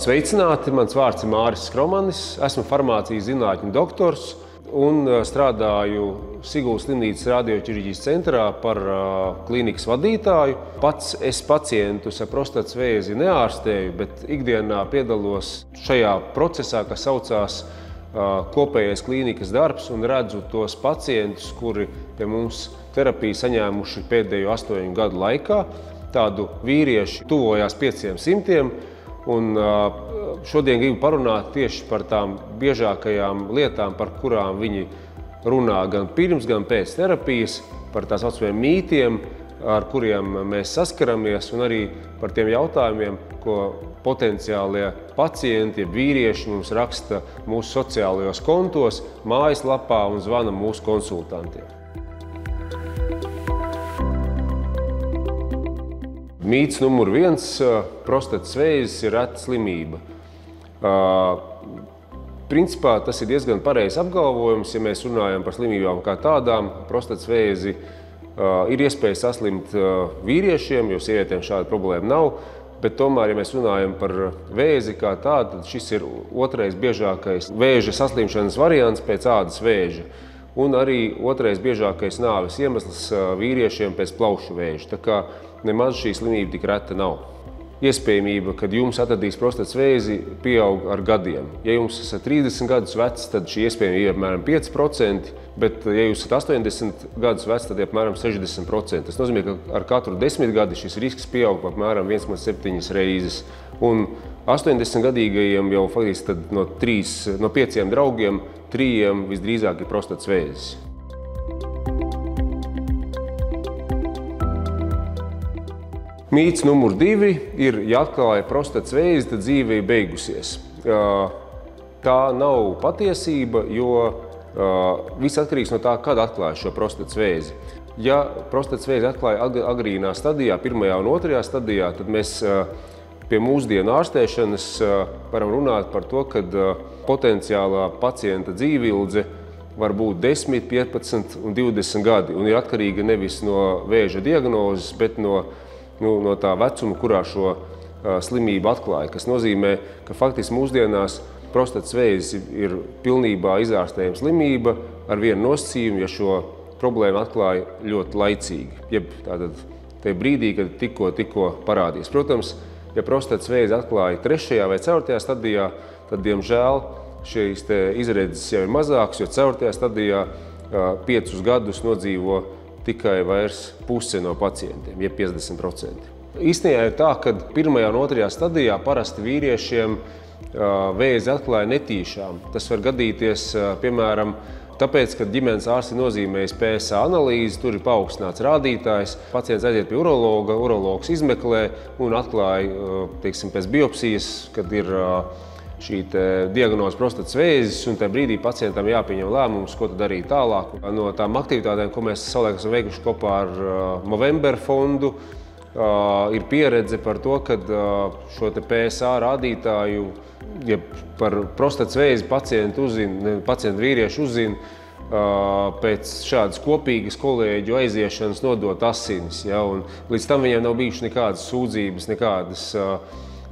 Sveicināti! Mans vārds ir Māris Skromanis, esmu farmācijas zinātņu doktors un strādāju Siguldas slimnīcas radioķirurģijas centrā par klīnikas vadītāju. Pats es pacientus ar prostatas vēzi neārstēju, bet ikdienā piedalos šajā procesā, kas saucās kopējais klīnikas darbs, un redzu tos pacientus, kuri pie mums terapiju saņēmuši pēdējo 8 gadu laikā. Tādu vīrieši tuvojās 500. Un šodien gribu parunāt tieši par tām biežākajām lietām, par kurām viņi runā gan pirms, gan pēc terapijas, par tā saucamiem mītiem, ar kuriem mēs saskaramies, un arī par tiem jautājumiem, ko potenciālie pacienti, vīrieši mums raksta mūsu sociālajos kontos, mājaslapā un zvana mūsu konsultantiem. Mīts numur 1 – prostatas vēzis ir reta slimība. Principā tas ir diezgan pareizs apgalvojums, ja mēs runājam par slimībām kā tādām. Prostatas vēzi ir iespēja saslimt vīriešiem, jo sievietēm šāda problēma nav, bet tomēr, ja mēs runājam par vēzi kā tādu, tad šis ir otrais biežākais vēža saslimšanas variants pēc ādas vēža. Un arī otrais biežākais nāves iemesls vīriešiem pēc plaušu vēža. Tā kā nemaz šī slimība tik reta nav. Iespējamība, kad jums atradīs prostatas vēzi, pieaug ar gadiem. Ja jums esat 30 gadus vecs, tad šī iespējamība ir apmēram 5%, bet ja jūs esat 80 gadus vecs, tad ir apmēram 60%. Tas nozīmē, ka ar katru 10 gadi šis risks pieaug apmēram 1,7 reizes. Un 80-gadīgajiem jau faktiski no 5 draugiem 3 visdrīzāk ir prostatas vēzis. Mīts numur 2 ir, ja atklāja prostatas vēzi, tad dzīve ir beigusies. Tā nav patiesība, jo viss atkarīgs no tā, kad atklāja šo prostatas vēzi. Ja prostatas vēzi atklāja agrīnā stadijā, 1. un 2. stadijā, tad mēs pie mūsdienu ārstēšanas varam runāt par to, ka potenciālā pacienta dzīvildze var būt 10, 15 un 20 gadi, un ir atkarīga nevis no vēža diagnozes, bet no tā vecuma, kurā šo slimību atklāja, kas nozīmē, ka faktiski mūsdienās prostatas vēzis ir pilnībā izārstējama slimība ar vienu nosacījumu, ja šo problēmu atklāja ļoti laicīgi, jeb tātad tajā brīdī, kad tikko parādīs. Protams, ja prostatas vēzi atklāja 3. vai 4. stadijā, tad, diemžēl, šīs izredzes jau ir mazākas, jo 4. stadijā 5 gadus nodzīvo tikai vairs puse no pacientiem, jeb 50%. Īstenībā ir tā, ka 1. un 2. stadijā parasti vīriešiem vēzi atklāja netīšām. Tas var gadīties, piemēram, tāpēc, kad ģimenes ārsts ir nozīmējis PSA analīzi, tur ir paaugstināts rādītājs, pacients aiziet pie urologa, urologs izmeklē un atklāja, teiksim, pēc biopsijas, kad ir šī diagnoze prostatas vēzis, un tajā brīdī pacientam jāpieņem lēmums, ko tad darīt tālāk. No tām aktivitātēm, ko mēs savulaik esam veikuši kopā ar Movember fondu, ir pieredze par to, ka šo PSA rādītāju, ja par prostatas vēzi pacientu vīrieši uzzina pēc šādas kopīgas kolēģu aiziešanas nodot asinis. Ja, un līdz tam viņiem nav bijušas nekādas sūdzības, nekādas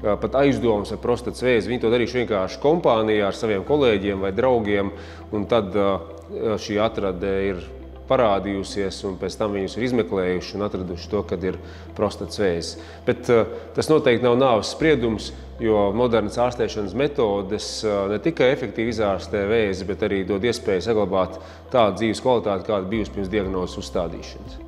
pat aizdomas ar prostatas vēzi. Viņi to darījuši vienkārši kompānijā ar saviem kolēģiem vai draugiem, un tad šī atrade ir parādījusies, un pēc tam viņus ir izmeklējuši un atraduši to, kad ir prostatas vēzis. Bet tas noteikti nav nāves spriedums, jo modernas ārstēšanas metodes ne tikai efektīvi izārstē vēzi, bet arī dod iespēju saglabāt tādu dzīves kvalitāti, kāda bijusi pirms diagnozes uzstādīšanas.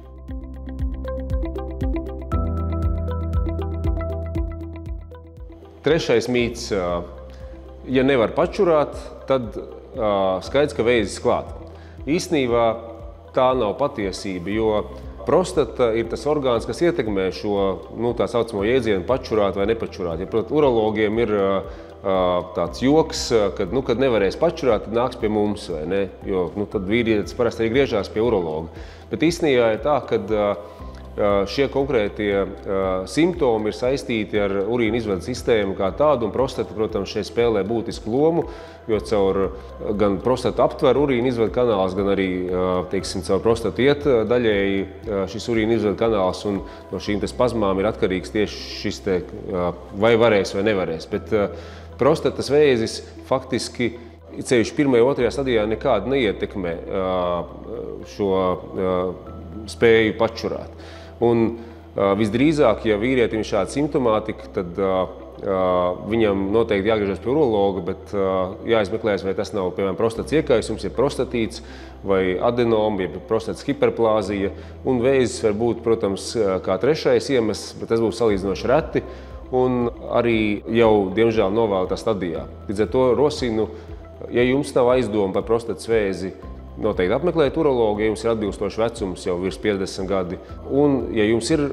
Trešais mīts, ja nevar pačurāt, tad skaidrs, ka vēzis klāt. Īstenībā tā nav patiesība, jo prostata ir tas orgāns, kas ietekmē šo tā saucamo jēdzienu pačurāt vai nepačurāt. Ja, protams, urologiem ir tāds joks, kad nevarēs pačurāt, tad nāks pie mums, vai ne? Jo tad vīrietis parasti arī griežās pie urologa. Bet īstenībā ir tā, ka šie konkrētie simptomi ir saistīti ar urīna izvades sistēmu kā tādu, un prostata, protams, šeit spēlē būtisku lomu, jo caur gan prostatu aptver urīna izvada kanāls, gan arī, teiksim, caur prostatu iet daļēji šis urīna izvada kanāls, un no šīm spazmām ir atkarīgs tieši šis vai varēs vai nevarēs. Bet prostatas vēzis faktiski ceļš 1. un 2. stadijā nekādi neietekmē šo spēju pačurāt. Un visdrīzāk, ja vīrietim ir šāda simptomātika, tad viņam noteikti jāgriežas pie urologa, bet jāizmeklēs, vai tas nav, piemēram, prostatas iekaisums, ja prostatīts vai adenoma, ja prostatas hiperplāzija. Un vēzis var būt, protams, kā trešais iemesls, bet tas būs salīdzinoši reti un arī jau, diemžēl, novēlotā stadijā. Līdz ar to rosinu, ja jums nav aizdoma par prostatas vēzi, noteikti apmeklēt urologu, ja jums ir atbilstošs vecums, jau virs 50 gadi. Un, ja jums ir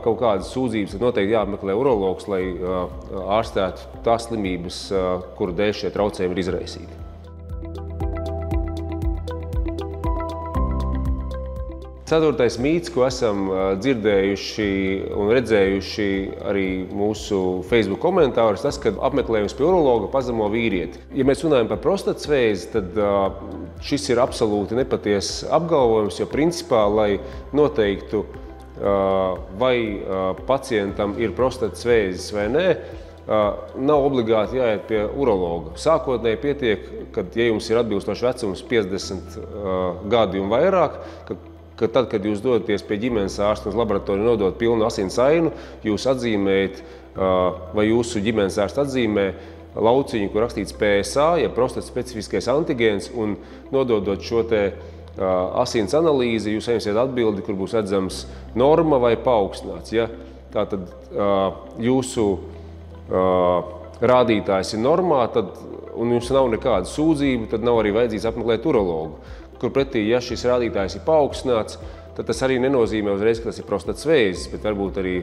kaut kādas sūdzības, tad noteikti jāapmeklē urologs, lai ārstētu tās slimības, kuru dēļ šie traucējumi ir izraisīti. Ceturtais mīts, ko esam dzirdējuši un redzējuši arī mūsu Facebook komentārus, tas, ka apmeklējums pie urologa pazemo vīrieti. Ja mēs runājam par prostatas vēzi, tad šis ir absolūti nepatiess apgalvojums, jo principā, lai noteiktu, vai pacientam ir prostatas vēzis vai nē, nav obligāti jāiet pie urologa. Sākotnēji pietiek, kad, ja jums ir atbilstošs vecums 50 gadi un vairāk, ka tad, kad jūs dodaties pie ģimenes ārsta uz laboratoriju nodot pilnu asins ainu, jūs atzīmējat, vai jūsu ģimenes ārsts atzīmē lauciņu, kur rakstīts PSA, ja prostatas specifiskais antigēns, un nododot šo te asins analīzi, jūs saņemsiet atbildi, kur būs redzams norma vai paaugstināts. Ja tātad jūsu rādītājs ir normā, un jums nav nekāda sūdzība, tad nav arī vajadzīgs apmeklēt urologu. Kur pretī, ja šis rādītājs ir paaugstināts, tad tas arī nenozīmē uzreiz, ka tas ir prostatas vēzis, bet varbūt arī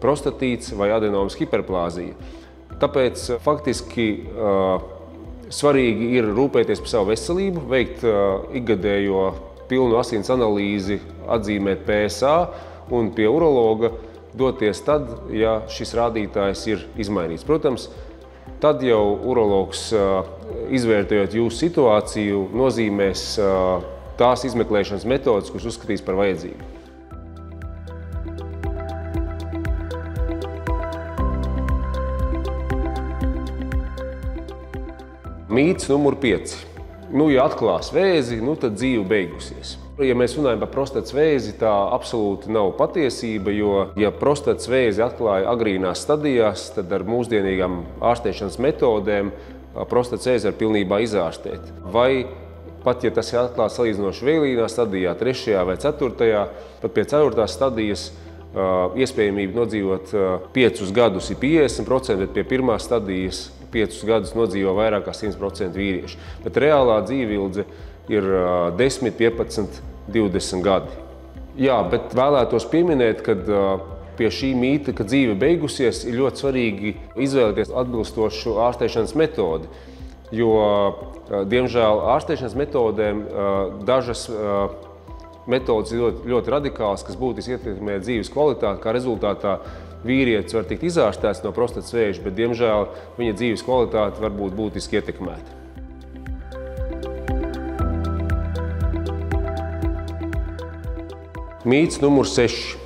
prostatīts vai adenomas hiperplāzija. Tāpēc faktiski svarīgi ir rūpēties par savu veselību, veikt ikgadējo pilnu asins analīzi, atzīmēt PSA un pie urologa doties tad, ja šis rādītājs ir izmainīts. Protams, tad jau urologs, izvērtējot jūsu situāciju, nozīmēs tās izmeklēšanas metodes, kuras uzskatīs par vajadzīgu. Mīts numur 5. Ja atklās vēzi, tad dzīve beigusies. Ja mēs runājam par prostatas vēzi, tā absolūti nav patiesība, jo, ja prostatas vēzi atklāja agrīnās stadijās, tad ar mūsdienīgām ārstēšanas metodēm prostatas vēzi var pilnībā izārstēt. Vai pat, ja tas ir atklāts salīdzinoši vēlīnā stadijā, 3. vai 4., pat pie 4. stadijas iespējamība nodzīvot 5 gadus ir 50%, bet pie 1. stadijas 5 gadus nodzīvo vairāk kā 100% vīrieši. Bet reālā dzīvildze ir 10, 15, 20 gadi. Jā, bet vēlētos pieminēt, ka pie šī mīta, ka dzīve beigusies, ir ļoti svarīgi izvēlēties atbilstošu ārstēšanas metodi. Jo, diemžēl, ārstēšanas metodēm dažas metodas ir ļoti radikālas, kas būtiski ietekmē dzīves kvalitāti, kā rezultātā vīrietis var tikt izārstēts no prostatas vēža, bet, diemžēl, viņa dzīves kvalitāte var būt būtiski ietekmēta. Mīts numur 6.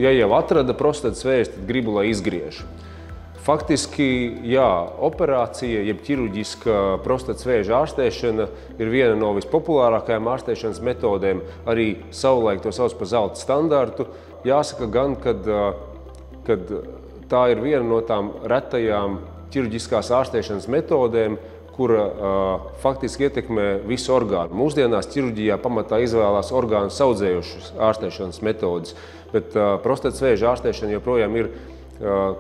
Ja jau atrada prostatas vēzi, tad gribu, lai izgriež. Faktiski, jā, operācija, jeb ķirurģiska prostatas vēža ārstēšana ir viena no vispopulārākajām ārstēšanas metodēm. Arī savulaik to sauc par zelta standartu. Jāsaka gan, kad tā ir viena no tām retajām ķirurģiskās ārstēšanas metodēm, kura faktiski ietekmē visu orgānu. Mūsdienās ķirurģijā pamatā izvēlās orgānu saudzējošas ārstēšanas metodes, bet prostatas vēža ārstēšana joprojām ir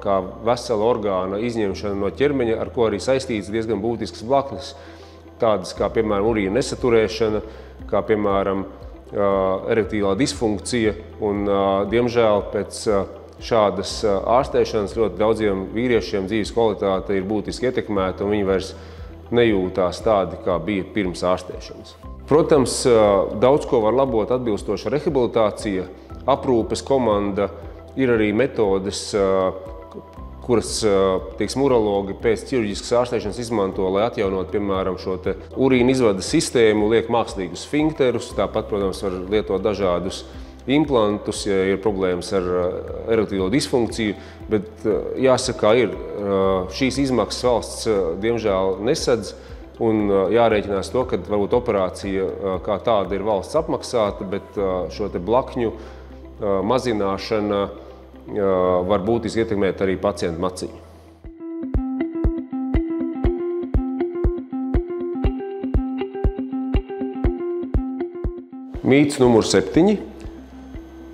kā vesela orgāna izņemšana no ķermeņa, ar ko arī saistīts diezgan būtiskas blaknes, tādas kā, piemēram, urīna nesaturēšana, kā, piemēram, erektīlā disfunkcija, un, diemžēl, pēc šādas ārstēšanas ļoti daudziem vīriešiem dzīves kvalitāte ir būtiski ietekmēta, un viņi vairs nejūtās tādi, kā bija pirms ārstēšanas. Protams, daudz ko var labot atbilstoša rehabilitācija, aprūpes komanda, ir arī metodes, kuras, teiksim, urologi pēc ķirurģiskas ārstēšanas izmanto, lai atjaunot, piemēram, šo te urīna izvades sistēmu, liek mākslīgus sfinkterus, tāpat, protams, var lietot dažādus implantus, ja ir problēmas ar erektīlo disfunkciju, bet jāsaka, šīs izmaksas valsts diemžēl nesadz, un jārēķinās to, ka varbūt operācija kā tāda ir valsts apmaksāta, bet šo te blakņu mazināšana var būtiski ietekmēt arī pacientu maciņu. Mīts numur 7.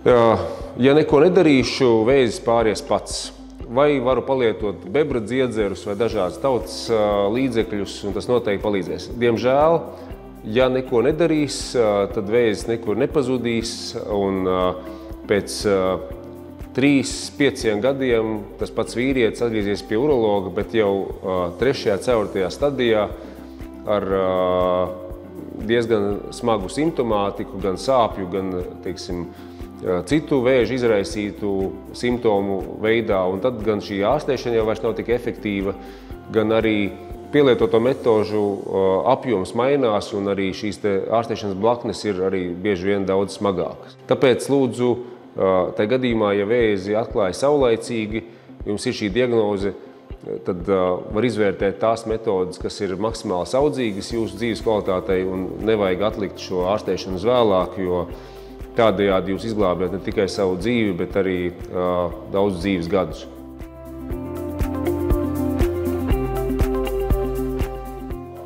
Ja neko nedarīšu, vēzis pāries pats. Vai varu palietot bebra dziedzerus vai dažādas tautas līdzekļus, un tas noteikti palīdzēs. Diemžēl, ja neko nedarīs, tad vēzis nekur nepazudīs, un pēc 3–5 gadiem tas pats vīrietis atgriezies pie urologa, bet jau 3., 4. stadijā ar diezgan smagu simptomātiku, gan sāpju, gan, teiksim, citu vēža izraisītu simptomu veidā, un tad gan šī ārstēšana jau vairs nav tik efektīva, gan arī pielietoto metožu apjoms mainās, un arī šīs ārstēšanas blaknes ir arī bieži vien daudz smagākas. Tāpēc lūdzu, tajā gadījumā, ja vēzi atklāja saulaicīgi, jums ir šī diagnoze, tad var izvērtēt tās metodes, kas ir maksimāli saudzīgas jūsu dzīves kvalitātei, un nevajag atlikt šo ārstēšanu uz vēlāk, jo tādējādi jūs izglābjat ne tikai savu dzīvi, bet arī daudz dzīves gadus.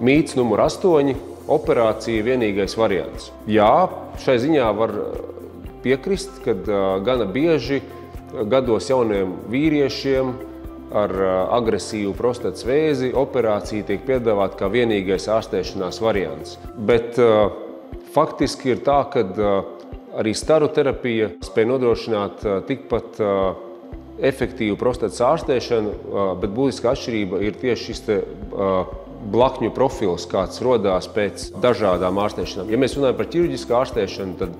Mīts numur 8. Operācija vienīgais variants. Jā, šai ziņā var piekrist, kad gana bieži gados jauniem vīriešiem ar agresīvu prostatas vēzi operācija tiek piedāvāta kā vienīgais ārstēšanās variants. Bet faktiski ir tā, ka arī staru terapija spēj nodrošināt tikpat efektīvu prostatas ārstēšanu, bet būtiska atšķirība ir tieši šis blakņu profils, kāds rodās pēc dažādām ārstēšanām. Ja mēs runājam par ķirurģisku ārstēšanu, tad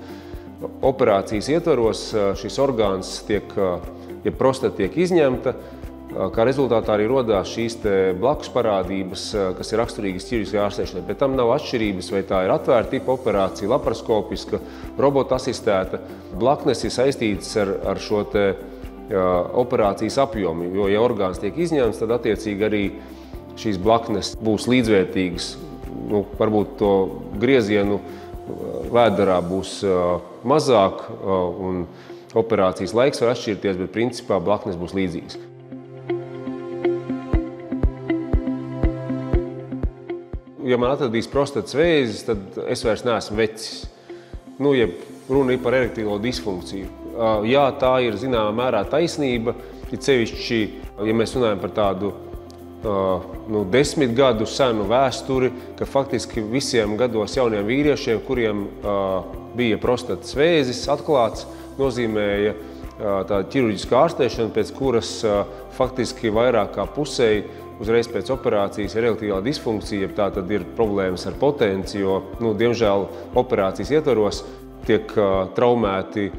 operācijas ietvaros šis orgāns ja prostata tiek izņemta, kā rezultātā arī rodās šīs blakus parādības, kas ir raksturīgas ķirurģiskai ārstēšanai. Bet tam nav atšķirības, vai tā ir atvērta tipa operācija, laparoskopiska, robota asistēta. Blaknes ir saistītas ar šo operācijas apjomu, jo, ja orgāns tiek izņemts, tad attiecīgi arī šīs blaknes būs līdzvērtīgas. Varbūt to griezienu vēderā būs mazāk, un operācijas laiks var atšķirties, bet principā blaknes būs līdzīgas. Ja man atradīs prostatas vēzis, tad es vairs neesmu vecis. Runa ir par erektīlo disfunkciju. Jā, tā ir zināmā mērā taisnība, it sevišķi, ja mēs runājam par tādu 10 gadu senu vēsturi, ka faktiski visiem gados jauniem vīriešiem, kuriem bija prostatas vēzis atklāts, nozīmēja tāda ķirurģiska ārstēšana, pēc kuras faktiski vairāk kā pusēji uzreiz pēc operācijas ir erektīlā disfunkcija, tā tad ir problēmas ar potenci, jo, diemžēl, operācijas ietvaros tiek traumēti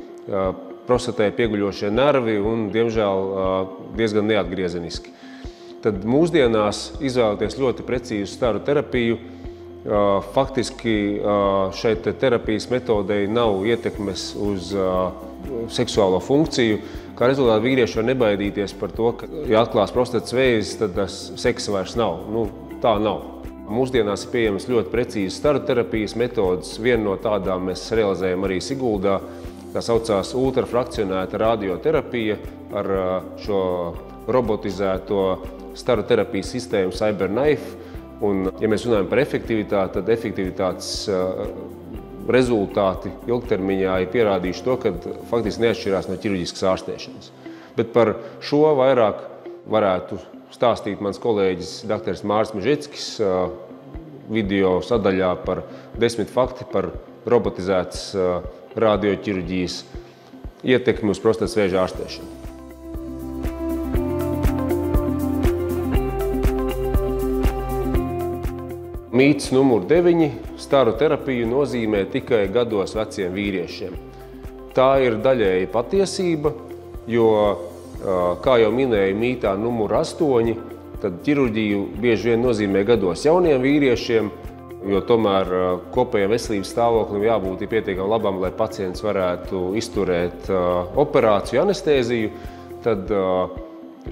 prostatai pieguļošie nervi un, diemžēl, diezgan neatgriezeniski. Tad mūsdienās izvēloties ļoti precīzu staru terapiju, faktiski šai terapijas metodei nav ietekmes uz seksuālo funkciju. Kā rezultātā vīrieši var nebaidīties par to, ka, ja atklās prostatas vēzis, tad seksa vairs nav. Tā nav. Mūsdienās ir pieejamas ļoti precīzas staru terapijas metodas. Vienu no tādām mēs realizējam arī Siguldā. Tā saucās ultrafrakcionēta radioterapija ar šo robotizēto staru terapijas sistēmu CyberKnife. Un, ja mēs runājam par efektivitāti, tad efektivitātes rezultāti ilgtermiņā ir pierādījuši to, ka faktiski neatšķirās no ķirurģiskas ārstēšanas. Bet par šo vairāk varētu stāstīt mans kolēģis dr. Māris Mežeckis video sadaļā par 10 fakti par robotizētas radioķirurģijas ietekmi uz prostatas vēža ārstēšanu. Mīts numur 9. Staru terapiju nozīmē tikai gados veciem vīriešiem. Tā ir daļēji patiesība, jo, kā jau minēju mītā numur 8, tad ķirurģiju bieži vien nozīmē gados jauniem vīriešiem, jo tomēr kopējam veselības stāvoklim jābūt pietiekami labam, lai pacients varētu izturēt operāciju, anestēziju. Tad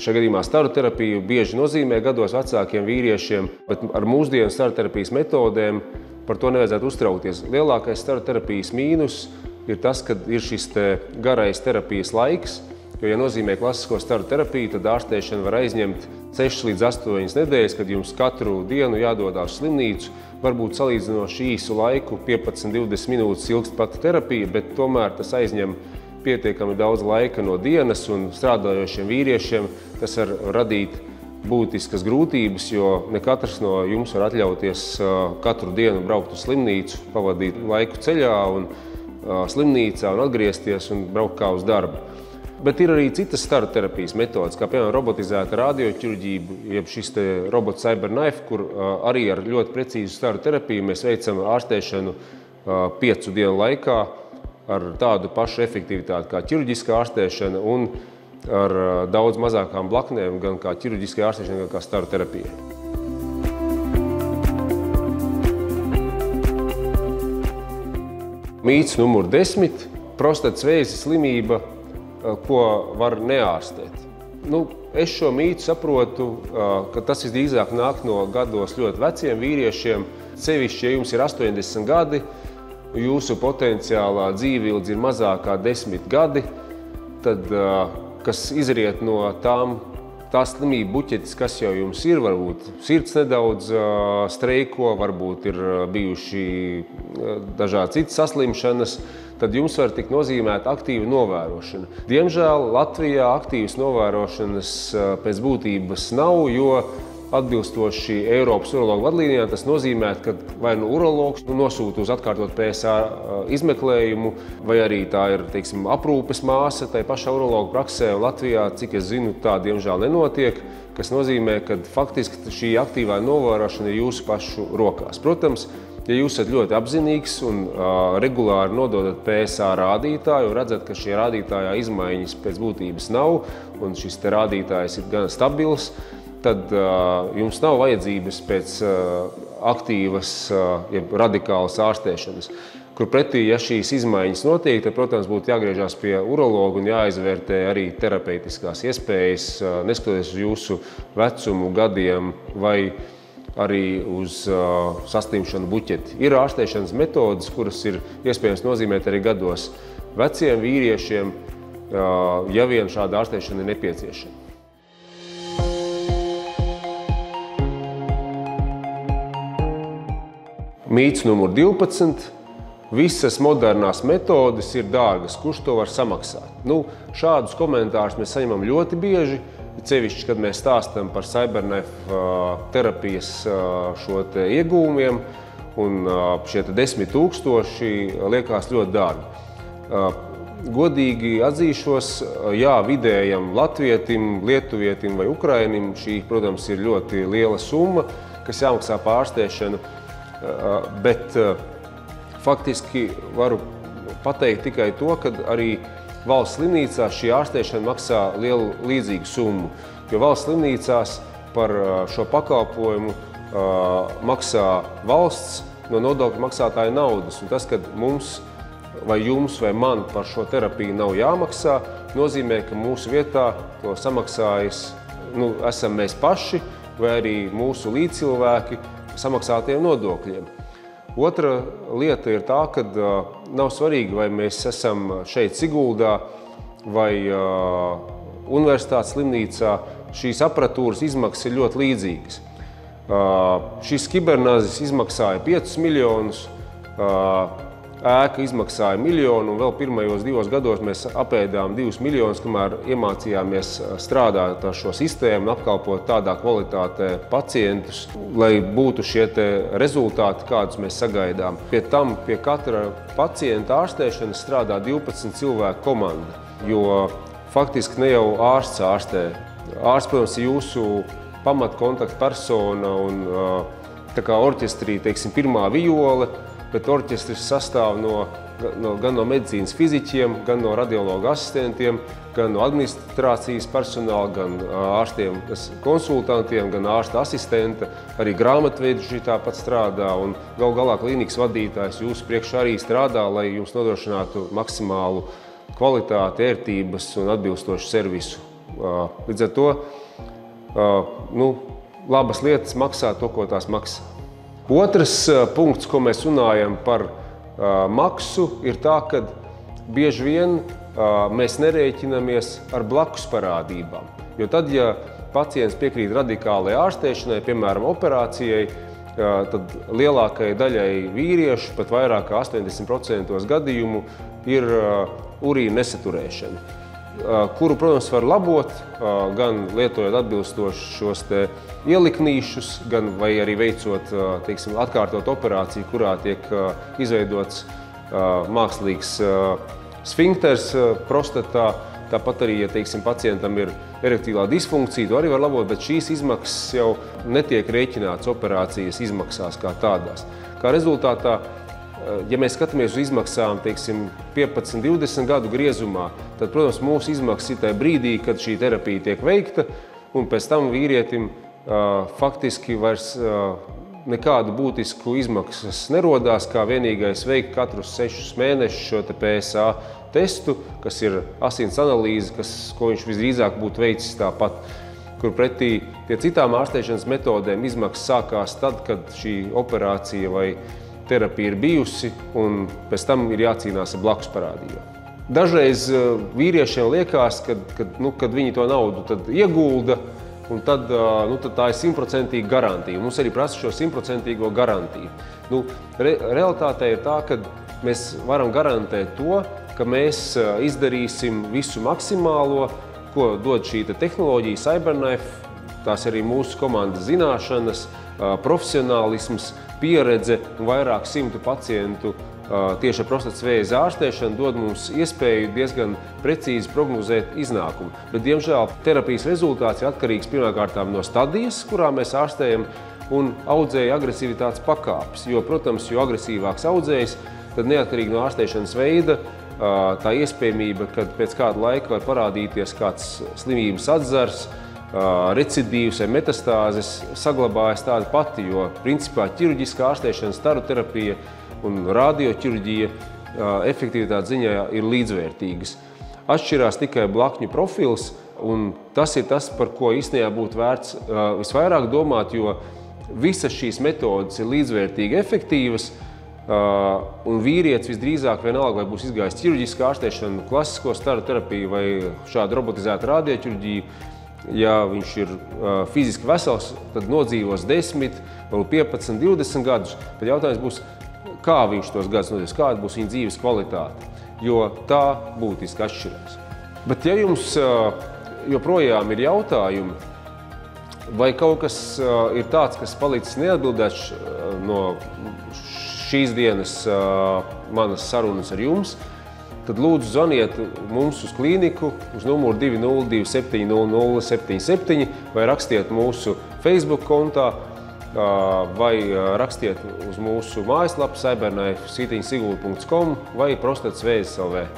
šajā gadījumā staroterapiju bieži nozīmē gados vecākiem vīriešiem, bet ar mūsdienu staroterapijas metodēm par to nevajadzētu uztraukties. Lielākais staroterapijas mīnus ir tas, ka ir šis garais terapijas laiks, jo, ja nozīmē klasisko staroterapiju, tad ārstēšana var aizņemt 6 līdz 8 nedēļas, kad jums katru dienu jādodās uz slimnīcu. Varbūt salīdzinoši īsu laiku, 15–20 minūtes ilgst pati terapija, bet tomēr tas aizņem pietiekami daudz laika no dienas, un strādājošiem vīriešiem tas var radīt būtiskas grūtības, jo ne katrs no jums var atļauties katru dienu braukt uz slimnīcu, pavadīt laiku ceļā un slimnīcā un atgriezties un braukt kā uz darbu. Bet ir arī citas staroterapijas metodas, kā piemēram robotizēta radioķirurģija, jeb šis robots CyberKnife, kur arī ar ļoti precīzu staroterapiju mēs veicam ārstēšanu 5 dienu laikā ar tādu pašu efektivitāti kā ķirurģiskā ārstēšana un ar daudz mazākām blaknēm, gan kā ķirurģiskā ārstēšana, gan kā staroterapija. Mīts numur 10 – prostatas vēža slimība, ko var neārstēt. Es šo mītu saprotu, ka tas visdrīzāk nāk no gados ļoti veciem vīriešiem. Sevišķi, ja jums ir 80 gadi, jūsu potenciālā dzīvildze ir mazāk kā 10 gadi, tad, kas izriet no tās slimību buķetes, kas jau jums ir, varbūt sirds nedaudz streiko, varbūt ir bijuši dažādi citas saslimšanas, tad jums var tikt nozīmēta aktīva novērošana. Diemžēl Latvijā aktīvas novērošanas pēc būtības nav, jo atbilstoši Eiropas urologu vadlīnijām tas nozīmē, ka vai nu urologs nosūta uz atkārtot PSA izmeklējumu, vai arī tā ir, teiksim, aprūpes māsa tai pašā urologu praksē. Latvijā, cik es zinu, tā diemžēl nenotiek, kas nozīmē, ka faktiski šī aktīvā novērošana ir jūsu pašu rokās. Protams, ja jūs esat ļoti apzinīgs un regulāri nododat PSA rādītāju un redzat, ka šie rādītājā izmaiņas pēc būtības nav un šis rādītājs ir gan stabils, tad jums nav vajadzības pēc aktīvas, jeb radikālas ārstēšanas. Kur pretī, ja šīs izmaiņas notiek, tad, protams, būtu jāgriežās pie urologa un jāizvērtē arī terapeitiskās iespējas, neskatoties uz jūsu vecumu, gadiem vai arī uz saslimšanu buķeti. Ir ārstēšanas metodas, kuras ir iespējams nozīmēt arī gados veciem vīriešiem, ja vien šāda ārstēšana ir nepieciešama. Mīts numur 12. Visas modernās metodes ir dārgas. Kurš to var samaksāt? Šādus komentārus mēs saņemam ļoti bieži, cevišķi, kad mēs stāstam par CyberKnife terapijas iegūmiem, un šie 10 000 liekas ļoti dārgi. Godīgi atzīšos, jā, vidējam latvietim, lietuvietim vai ukrainim šī, protams, ir ļoti liela summa, kas jāmaksā par ārstēšanu, bet faktiski varu pateikt tikai to, ka arī valsts slimnīcās šī ārstēšana maksā lielu līdzīgu summu, jo valsts slimnīcās par šo pakalpojumu maksā valsts no nodokļu maksātāja naudas. Un tas, kad mums vai jums vai man par šo terapiju nav jāmaksā, nozīmē, ka mūsu vietā to samaksājas esam mēs paši vai arī mūsu līdzcilvēki samaksātiem nodokļiem. Otra lieta ir tā, ka nav svarīgi, vai mēs esam šeit Siguldā vai universitātes slimnīcā, šīs aparatūras izmaksas ir ļoti līdzīgas. Šis kibernāzis izmaksāja 5 miljonus, ēka izmaksāja 1 miljonu, un vēl pirmajos 2 gados mēs apēdām 2 miljonus, kamēr iemācījāmies strādāt ar šo sistēmu un apkalpot tādā kvalitātē pacientus, lai būtu šie rezultāti, kādus mēs sagaidām. Pie tam pie katra pacienta ārstēšanas strādā 12 cilvēku komanda, jo faktiski ne jau ārsts ārstē. Ārsts, protams, ir jūsu pamatkontaktpersona un tā kā orķestrī, teiksim, pirmā viole, bet orķestris sastāv no gan no medicīnas fiziķiem, gan no radiologa asistentiem, gan no administrācijas personāla, gan ārstiem konsultantiem, gan ārsta asistenta, arī grāmatvedži tāpat strādā un galu galā klīnikas vadītājs jūsu priekšā arī strādā, lai jums nodrošinātu maksimālu kvalitāti, ērtības un atbilstošu servisu. Līdz ar to labas lietas maksā to, ko tās maksā. Otrs punkts, ko mēs runājam par maksu, ir tā, ka bieži vien mēs nerēķinamies ar blakus parādībām. Jo tad, ja pacients piekrīt radikālai ārstēšanai, piemēram, operācijai, tad lielākajai daļai vīriešu, pat vairāk kā 80% gadījumu, ir urīna nesaturēšana, kuru, protams, var labot, gan lietojot atbilstoši šos ieliknīšus, gan vai arī veicot, teiksim, atkārtot operāciju, kurā tiek izveidots mākslīgs sfinkters prostatā. Tāpat arī, ja, teiksim, pacientam ir erektīlā disfunkcija, to arī var labot, bet šīs izmaksas jau netiek rēķinātas operācijas izmaksās kā tādās. Kā rezultātā, ja mēs skatāmies uz izmaksām, teiksim, 15–20 gadu griezumā, tad, protams, mūsu izmaksas ir tajā brīdī, kad šī terapija tiek veikta, un pēc tam vīrietim faktiski vairs nekādu būtisku izmaksas nerodās, kā vienīgais veikt katrus 6 mēnešus šo PSA testu, kas ir asins analīze, ko viņš visdrīzāk būtu veicis tāpat, kur pretī pie citām ārstēšanas metodēm izmaksas sākās tad, kad šī operācija vai terapija ir bijusi, un pēc tam ir jācīnās ar blakus parādībām. Dažreiz vīriešiem liekas, kad viņi to naudu tad iegulda, un tad tā ir 100% garantija. Mums arī prasa šo 100% garantiju. Realitāte ir tā, ka mēs varam garantēt to, ka mēs izdarīsim visu maksimālo, ko dod šī tehnoloģija CyberKnife, tās arī mūsu komandas zināšanas, profesionālisms, pieredze un vairāk 100 pacientu tieši ar prostatas vēža ārstēšanu dod mums iespēju diezgan precīzi prognozēt iznākumu. Bet, diemžēl, terapijas rezultāts ir atkarīgs pirmkārtām no stadijas, kurā mēs ārstējam, un audzēja agresivitātes pakāpes. Jo, protams, jo agresīvāks audzējs, tad neatkarīgi no ārstēšanas veida, tā iespējamība, kad pēc kāda laika var parādīties kāds slimības atzars, recidīvs vai metastāzes, saglabājas tāda pati, jo principā ķirurģiskā ārstēšana, staru terapija un radioķirurģija efektivitātes ziņā ir līdzvērtīgas. Atšķirās tikai blakņu profils, un tas ir tas, par ko īstenībā būtu vērts visvairāk domāt, jo visas šīs metodas ir līdzvērtīgi efektīvas, un vīrietis visdrīzāk vienalga, vai būs izgājis ķirurģiskā ārstēšana, klasisko staru terapiju vai šādu robotizētu radioķirurģiju. Ja viņš ir fiziski vesels, tad nodzīvos 10, vēl 15, 20 gadus, bet jautājums būs, kā viņš tos gadus nodzīvos, kāda būs viņa dzīves kvalitāte, jo tā būtiski atšķirās. Bet ja jums joprojām ir jautājumi, vai kaut kas ir tāds, kas palicis neatbildēts no šīs dienas manas sarunas ar jums, tad lūdzu zvaniet mums uz klīniku uz numuru 202-700-77 vai rakstiet mūsu Facebook kontā vai rakstiet uz mūsu mājaslapu cyberknife@sigulda.com vai prostatas vēzis LV.